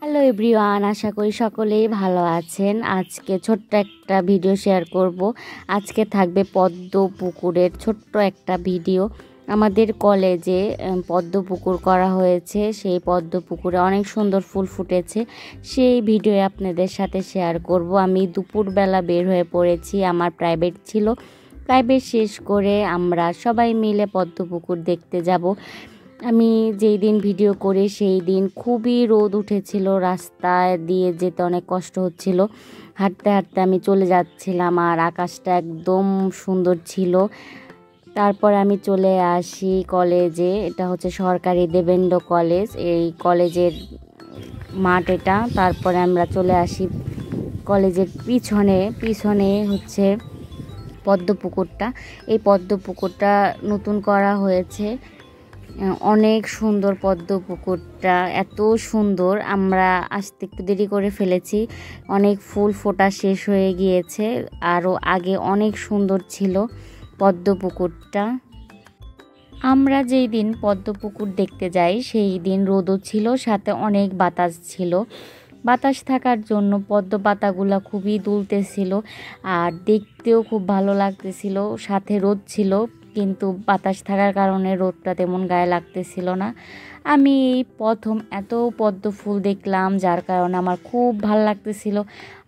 Hello everyone, আশা করি সকলেই ভালো আছেন। আজকে ছোট্ট একটা ভিডিও শেয়ার করব। আজকে থাকবে পদ্ম পুকুরের ছোট্ট একটা ভিডিও। আমাদের কলেজে পদ্ম পুকুর করা হয়েছে, সেই পদ্ম পুকুরে অনেক সুন্দর ফুল ফুটেছে। সেই ভিডিও আপনাদের সাথে শেয়ার করব। আমি দুপুরবেলা বের হয়ে পড়েছি, আমার প্রাইভেট ছিল। প্রাইভেট শেষ করে আমরা সবাই মিলে পদ্ম পুকুর দেখতে যাব। আমি যেই দিন ভিডিও করি সেই দিন খুবই রোদ উঠেছিল, রাস্তায় দিয়ে যেতে অনেক কষ্ট হচ্ছিল। হাঁটতে হাঁটতে আমি চলে যাচ্ছিলাম আর আকাশটা একদম সুন্দর ছিল। তারপর আমি চলে আসি কলেজে। এটা হচ্ছে সরকারি দেবেন্দ্র কলেজ, এই কলেজের মাঠ এটা। তারপরে আমরা চলে আসি কলেজের পিছনে হচ্ছে পদ্ম পুকুরটা। এই পদ্ম পুকুরটা নতুন করা হয়েছে, অনেক সুন্দর পদ্ম পুকুরটা, এত সুন্দর। আমরা আসতে একটু দেরি করে ফেলেছি, অনেক ফুল ফোটা শেষ হয়ে গিয়েছে। আরও আগে অনেক সুন্দর ছিল পদ্ম পুকুরটা। আমরা যেই দিন পদ্ম পুকুর দেখতে যাই সেই দিন রোদও ছিল, সাথে অনেক বাতাস ছিল। বাতাস থাকার জন্য পদ্ম পাতাগুলো খুবই দুলতেছিল আর দেখতেও খুব ভালো লাগতেছিল। সাথে রোদ ছিল, কিন্তু বাতাস থাকার কারণে রোদটা তেমন গায়ে লাগতেছিল না। আমি এই প্রথম এত পদ্ম ফুল দেখলাম, যার কারণে আমার খুব ভালো লাগতেছিল।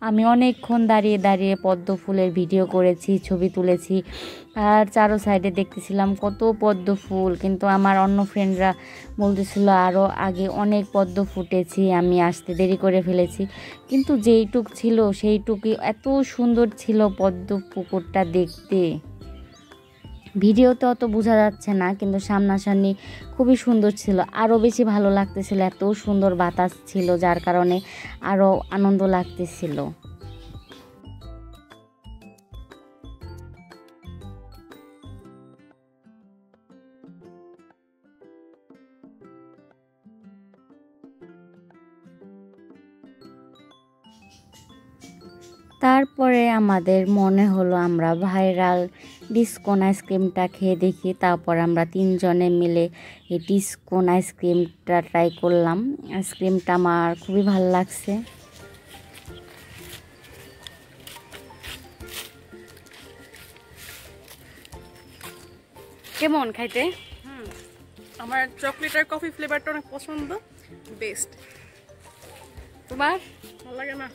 আমি অনেকক্ষণ দাঁড়িয়ে দাঁড়িয়ে পদ্ম ফুলের ভিডিও করেছি, ছবি তুলেছি। আর চারো সাইডে দেখতেছিলাম কত পদ্ম ফুল, কিন্তু আমার অন্য ফ্রেন্ডরা বলতেছিল আরও আগে অনেক পদ্ম ফুটেছি, আমি আসতে দেরি করে ফেলেছি। কিন্তু যেইটুক ছিল সেইটুকুই এত সুন্দর ছিল পদ্ম পুকুরটা দেখতে। ভিডিওতে অত বোঝা যাচ্ছে না, কিন্তু সামনাসামনি খুবই সুন্দর ছিল। আরও বেশি ভালো লাগতেছিল, এত সুন্দর বাতাস ছিল যার কারণে আরও আনন্দ লাগতেছিল। তারপরে আমাদের মনে হলো আমরা ভাইরাল ডিসকন আইসক্রিমটা খেয়ে দেখি। তারপর আমরা তিনজনে মিলে এই ডিসকন আইসক্রিমটা ট্রাই করলাম। আইসক্রিমটা আমার খুবই ভালো লাগছে। কেমন খাইতে? আমার চকলেট আর কফি ফ্লেভারটা অনেক পছন্দ, বেস্ট। তোমার ভালো লাগে না?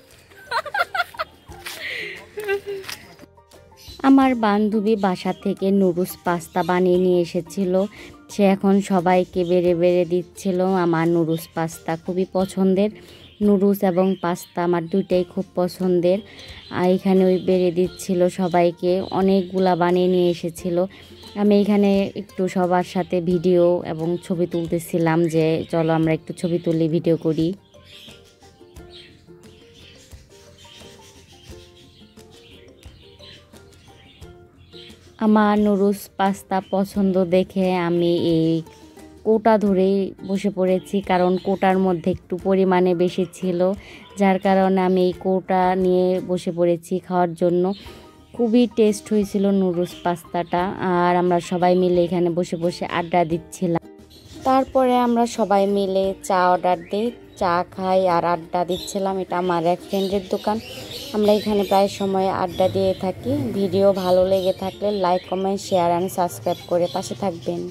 আমার বান্ধবী বাসা থেকে নুডলস পাস্তা বানিয়ে নিয়ে এসেছিল, সে এখন সবাইকে বেড়ে বেড়ে দিচ্ছিল। আমার নুডলস পাস্তা খুবই পছন্দের, নুডলস এবং পাস্তা আমার দুইটাই খুব পছন্দের। আর এখানে ওই বেড়ে দিচ্ছিল সবাইকে, অনেকগুলা বানিয়ে নিয়ে এসেছিল। আমি এখানে একটু সবার সাথে ভিডিও এবং ছবি তুলতেছিলাম, যে চলো আমরা একটু ছবি তুলি, ভিডিও করি। আমার নুডলস পাস্তা পছন্দ দেখে আমি এই কোটা ধরেই বসে পড়েছি, কারণ কোটার মধ্যে একটু পরিমাণে বেশি ছিল, যার কারণে আমি এই কোটা নিয়ে বসে পড়েছি খাওয়ার জন্য। খুবই টেস্ট হয়েছিল নুডলস পাস্তাটা। আর আমরা সবাই মিলে এখানে বসে বসে আড্ডা দিচ্ছিলাম। তারপরে আমরা সবাই মিলে চা অর্ডার দিই, চা খাই আর আড্ডা দিচ্ছিলাম। এটা আমার এক ফ্রেন্ডের দোকান, আমরা এখানে প্রায় সময় আড্ডা দিয়ে থাকি। ভিডিও ভালো লেগে থাকলে like, comment, share and subscribe করে পাশে থাকবেন।